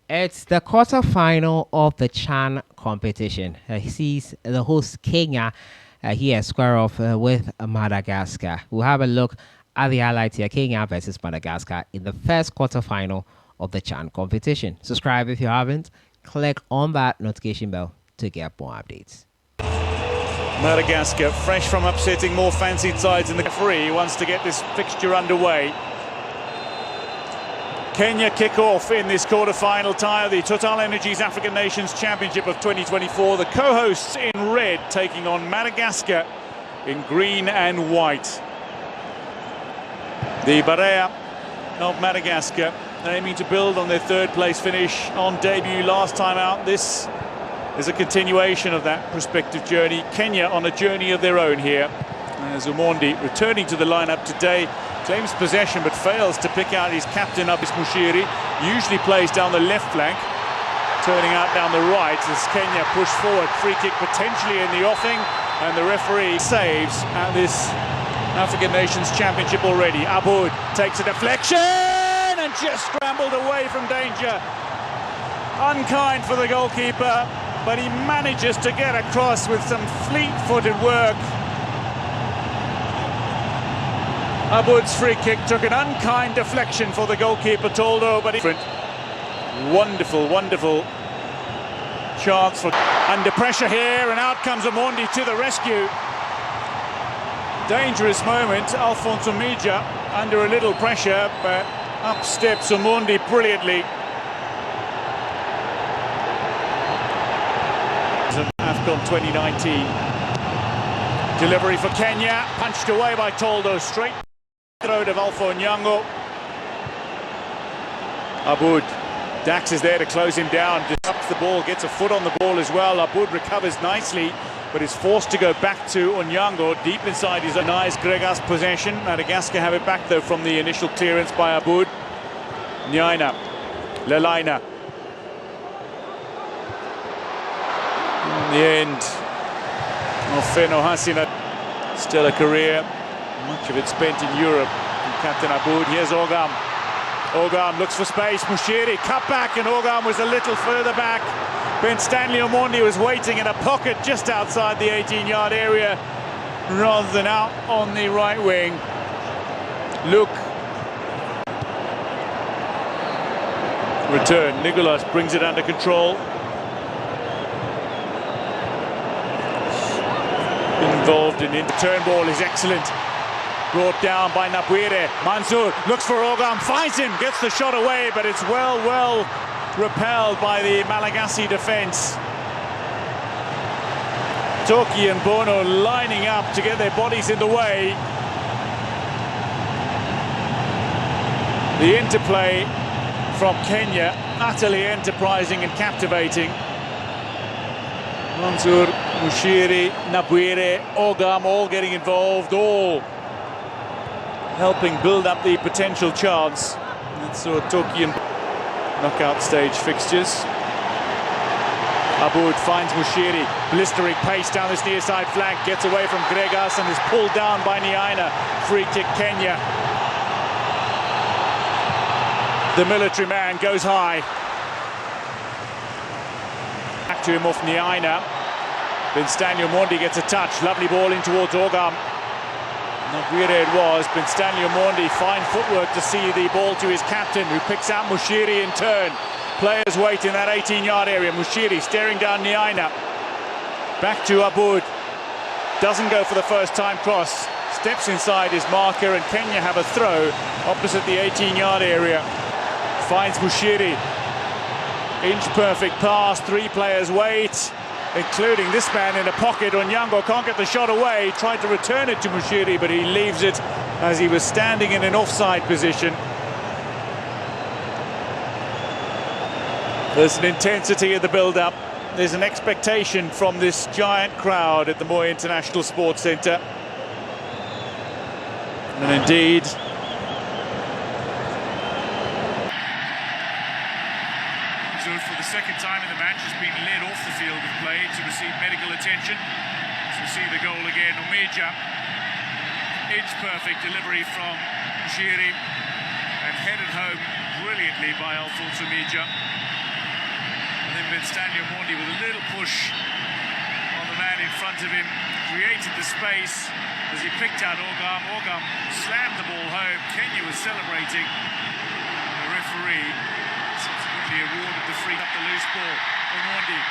It's the quarter-final of the CHAN competition. He sees the host Kenya here square off with Madagascar. We'll have a look at the highlights here. Kenya versus Madagascar in the first quarter-final of the CHAN competition. Subscribe if you haven't. Click on that notification bell to get more updates. Madagascar, fresh from upsetting more fancied sides in the referee, wants to get this fixture underway. Kenya kick off in this quarter-final tie of the Total Energies African Nations Championship of 2024. The co-hosts in red taking on Madagascar in green and white. The Barea of Madagascar aiming to build on their third-place finish on debut last time out. This is a continuation of that prospective journey. Kenya on a journey of their own here. As Omondi returning to the lineup today, claims possession but fails to pick out his captain, Abis Mushiri. Usually plays down the left flank, turning out down the right as Kenya push forward. Free kick potentially in the offing, and the referee saves at this African Nations Championship already. Aboud takes a deflection and just scrambled away from danger. Unkind for the goalkeeper, but he manages to get across with some fleet-footed work. Aboud's free kick took an unkind deflection for the goalkeeper, Toldo, but wonderful, wonderful chance for under pressure here, and out comes Omondi to the rescue. Dangerous moment, Alfonso Mija under a little pressure, but up steps Omondi brilliantly. AFCON 2019. Delivery for Kenya, punched away by Toldo, straight throw to Valfo Nyango. Aboud, Dax is there to close him down, disrupts the ball, gets a foot on the ball as well. Aboud recovers nicely, but is forced to go back to Onyango, deep inside his own eyes. Gregas possession. Madagascar have it back though from the initial clearance by Aboud. Nyaina, Lelaina. In the end, Ofeno Hasina, still a career, much of it spent in Europe. And Captain Aboud, here's Ogam. Ogam looks for space, Mushiri cut back, and Ogam was a little further back. Ben Stanley Omondi was waiting in a pocket just outside the 18-yard area rather than out on the right wing. Luke. Return, Nicolas brings it under control. Involved in the turn ball is excellent. Brought down by Nabuire. Mansour looks for Ogam, finds him, gets the shot away, but it's well repelled by the Malagasy defence. Toki and Bono lining up to get their bodies in the way. The interplay from Kenya, utterly enterprising and captivating. Mansour, Mushiri, Nabuire, Ogam all getting involved, all helping build up the potential chance. That's Tokian knockout stage fixtures. Aboud finds Mushiri, blistering pace down this near side flank, gets away from Gregas and is pulled down by Nyaina. Free kick Kenya. The military man goes high. Back to him off Nyaina. Benstanley Omondi gets a touch, lovely ball in towards Ogam. Nabuire it was, Benstanley Omondi, fine footwork to see the ball to his captain, who picks out Mushiri in turn. Players wait in that 18-yard area. Mushiri staring down Nyaina. Back to Aboud. Doesn't go for the first time cross. Steps inside his marker, and Kenya have a throw opposite the 18-yard area. Finds Mushiri. Inch-perfect pass, three players wait, including this man in a pocket. Onyango can't get the shot away, tried to return it to Mushiri, but he leaves it as he was standing in an offside position. There's an intensity in the build-up. There's an expectation from this giant crowd at the Moi International Sports Centre. And indeed, for the second time in the match has been led off the field of play to receive medical attention. So we see the goal again. Omija, inch-perfect delivery from Shiri and headed home brilliantly by Alfonso Mija. then Stanley Omondi with a little push on the man in front of him, created the space as he picked out Ogam. Ogam slammed the ball home. Kenya was celebrating. The referee subsequently awarded the free up the loose ball. Omondi.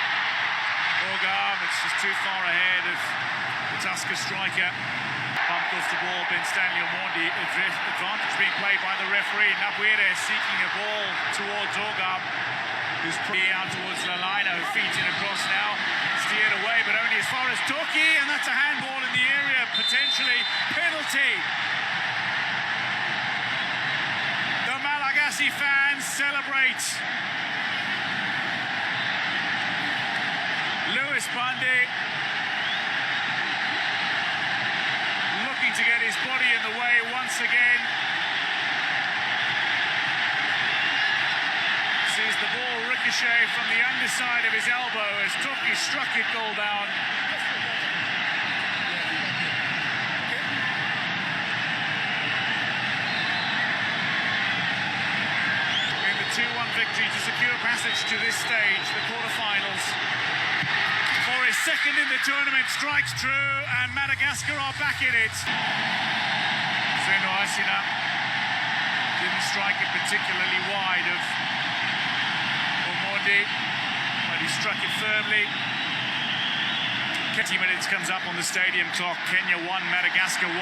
Ogam, it's just too far ahead of the Tusker striker. Bumped off the ball, Stanley Omondi. Advantage being played by the referee. Nabwire seeking a ball towards Ogam, who's pretty out towards Lalina, feeding across now. Steered away, but only as far as Toki, and that's a handball in the area, potentially penalty. The Malagasy fans celebrate. Lewis Bundy looking to get his body in the way once again. Sees the ball ricochet from the underside of his elbow as Toki struck it goal bound. In the 2-1 victory to secure passage to this stage, the quarterfinals. For his second in the tournament, strikes true, and Madagascar are back in it. Zeno Asina didn't strike it particularly wide of Omondi, but he struck it firmly. 20 minutes comes up on the stadium clock. Kenya 1, Madagascar 1.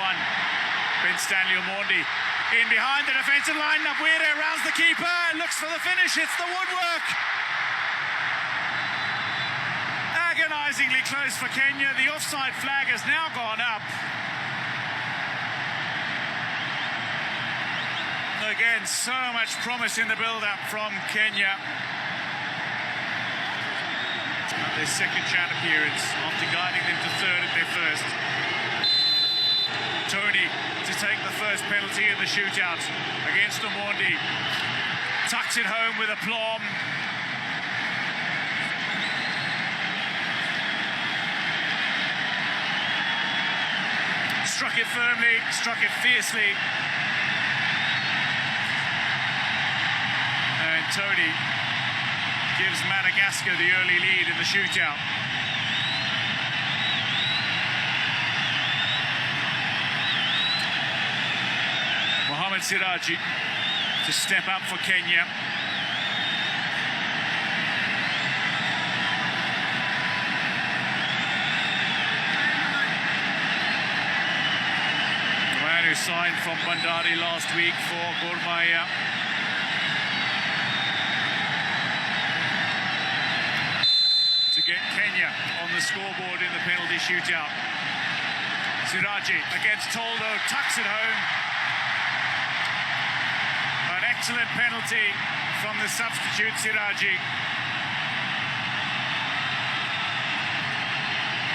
Stanley Omondi in behind the defensive line. Nabwire rounds the keeper, looks for the finish, hits the woodwork. Agonisingly close for Kenya. The offside flag has now gone up. Again, so much promise in the build-up from Kenya. Their second chat appearance after guiding them to third at their first. Tony to take the first penalty in the shootout against Omondi. Tucks it home with aplomb. Struck it firmly, struck it fiercely. And Tony gives Madagascar the early lead in the shootout. Mohamed Siraji to step up for Kenya. The man who signed from Bandari last week for Gor Mahia. To get Kenya on the scoreboard in the penalty shootout. Siraji against Toldo, tucks it home. An excellent penalty from the substitute Siraji.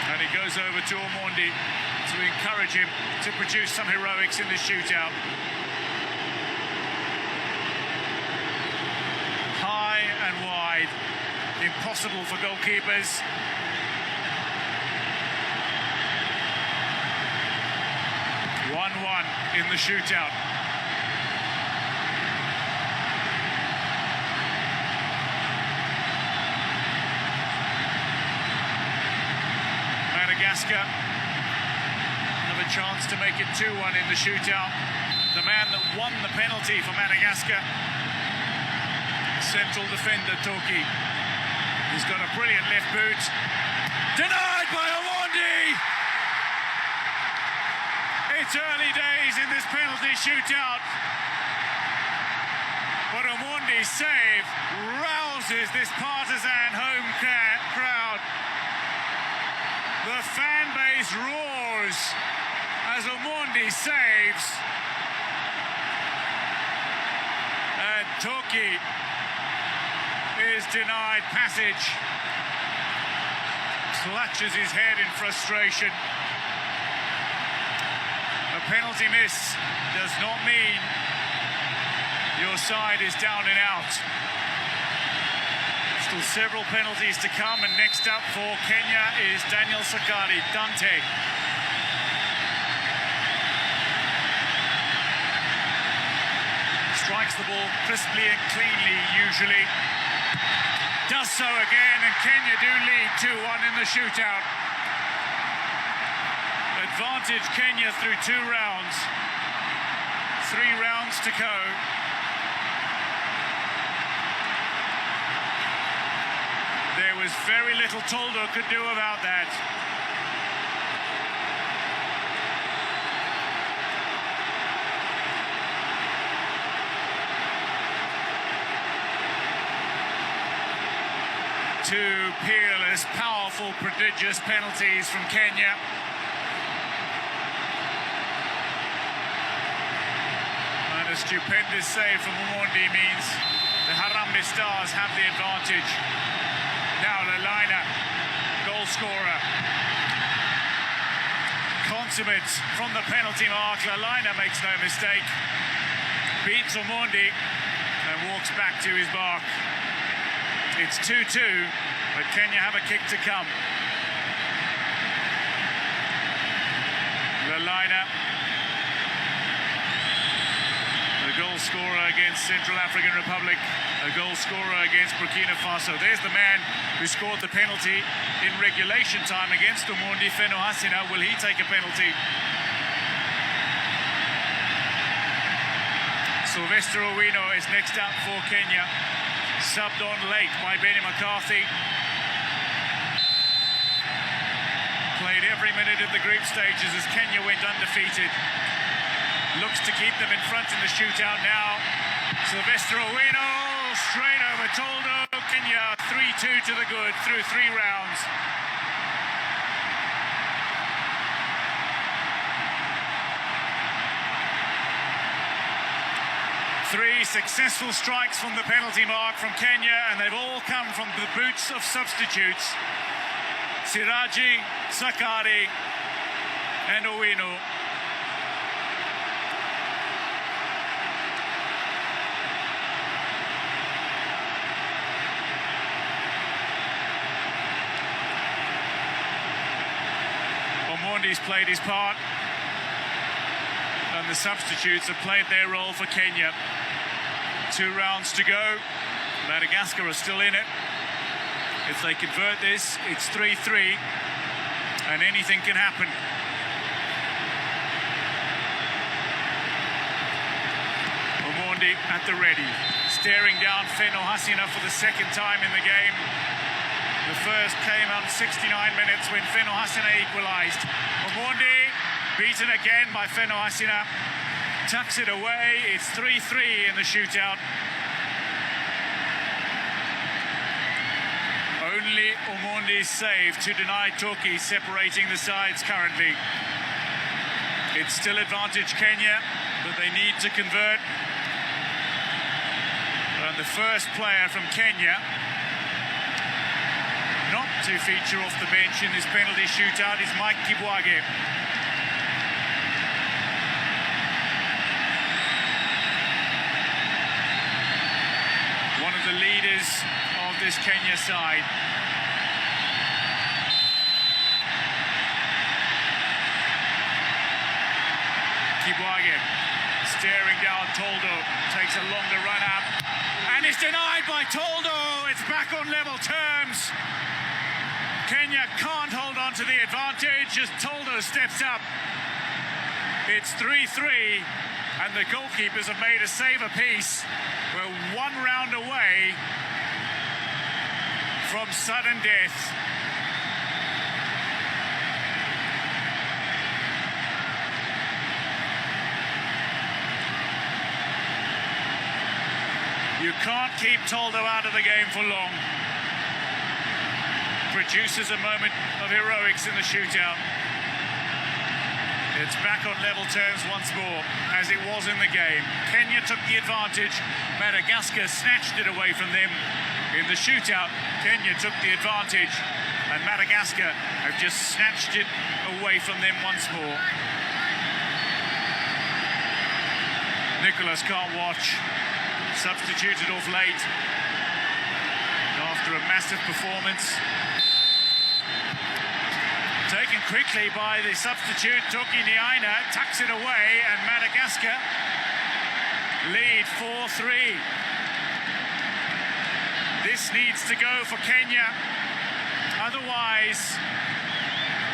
And it goes over to Omondi to encourage him to produce some heroics in the shootout. High and wide. Impossible for goalkeepers. In the shootout. Madagascar have a chance to make it 2-1 in the shootout. The man that won the penalty for Madagascar, central defender Toki. He's got a brilliant left boot. Denied by Omondi! It's early days in this penalty shootout. But Omondi's save rouses this partisan home crowd. The fan base roars as Omondi saves. And Toki is denied passage. Clutches his head in frustration. A penalty miss does not mean your side is down and out. Still several penalties to come, and next up for Kenya is Daniel Sakari, Dante. Strikes the ball crisply and cleanly, usually. does so again, and Kenya do lead 2-1 in the shootout. Advantage Kenya through 2 rounds. 3 rounds to go. There was very little Toldo could do about that. Two peerless, powerful, prodigious penalties from Kenya. And a stupendous save from Omondi means the Harambee Stars have the advantage. Now Lalaina, goal scorer. Consummate from the penalty mark. Lalaina makes no mistake. Beats Omondi and walks back to his mark. It's 2-2, but Kenya have a kick to come. Lalaina, the goal scorer against Central African Republic, a goal scorer against Burkina Faso. There's the man who scored the penalty in regulation time against Omondi, Feno Hasina. Will he take a penalty? Sylvester Owino is next up for Kenya. Subbed on late by Benny McCarthy. Played every minute of the group stages as Kenya went undefeated. Looks to keep them in front in the shootout now. Sylvester Owino, straight over Toldo. Kenya 3-2 to the good through 3 rounds. Three successful strikes from the penalty mark from Kenya, and they've all come from the boots of substitutes. Siraji, Sakari, and Owino. Omondi's played his part, and the substitutes have played their role for Kenya. 2 rounds to go. Madagascar are still in it. If they convert this, it's 3-3, and anything can happen. Omondi at the ready, staring down Feno Hasina for the 2nd time in the game. The first came on 69 minutes when Feno Hasina equalised. Omondi beaten again by Feno Hasina. Tucks it away. It's 3-3 in the shootout. Only Omondi's save to deny Toki separating the sides currently. It's still advantage Kenya, but they need to convert. And the first player from Kenya not to feature off the bench in this penalty shootout is Mike Kibwage. One of the leaders of this Kenya side. Kibwage staring down Toldo, takes a longer run up, and is denied by Toldo. It's back on level terms. Kenya can't hold on to the advantage as Toldo steps up. It's 3-3, and the goalkeepers have made a save apiece. We're 1 round away from sudden death. You can't keep Toldo out of the game for long. Produces a moment of heroics in the shootout. It's back on level terms once more, as it was in the game. Kenya took the advantage. Madagascar snatched it away from them. In the shootout, Kenya took the advantage, and Madagascar have just snatched it away from them once more. Nicholas can't watch. Substituted off late after a massive performance. Taken quickly by the substitute, Toki Niaina, tucks it away, and Madagascar lead 4-3. This needs to go for Kenya. Otherwise,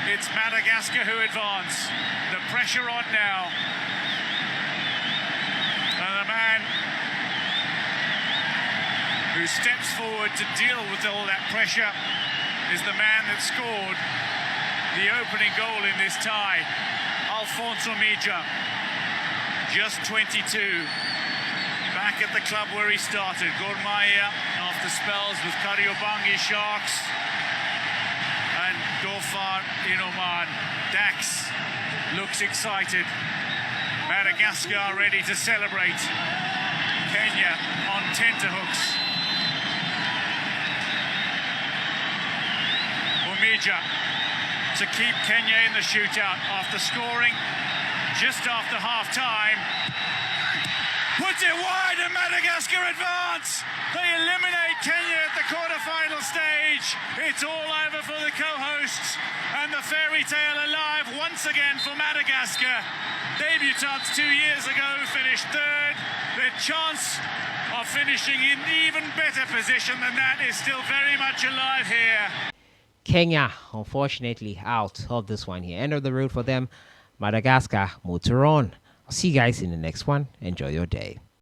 it's Madagascar who advance. The pressure on now. And the man who steps forward to deal with all that pressure is the man that scored the opening goal in this tie, Alfonso Mija, just 22, back at the club where he started. Gor Mahia after spells with Kariobangi Sharks and Gofar in Oman. Dax looks excited. Madagascar ready to celebrate. Kenya on tenterhooks. Umija to keep Kenya in the shootout after scoring just after half-time. Puts it wide and Madagascar advance. They eliminate Kenya at the quarter-final stage. It's all over for the co-hosts and the fairy tale alive once again for Madagascar. Debutants 2 years ago finished third. Their chance of finishing in even better position than that is still very much alive here. Kenya, unfortunately, out of this one here. End of the road for them. Madagascar, motor on. I'll see you guys in the next one. Enjoy your day.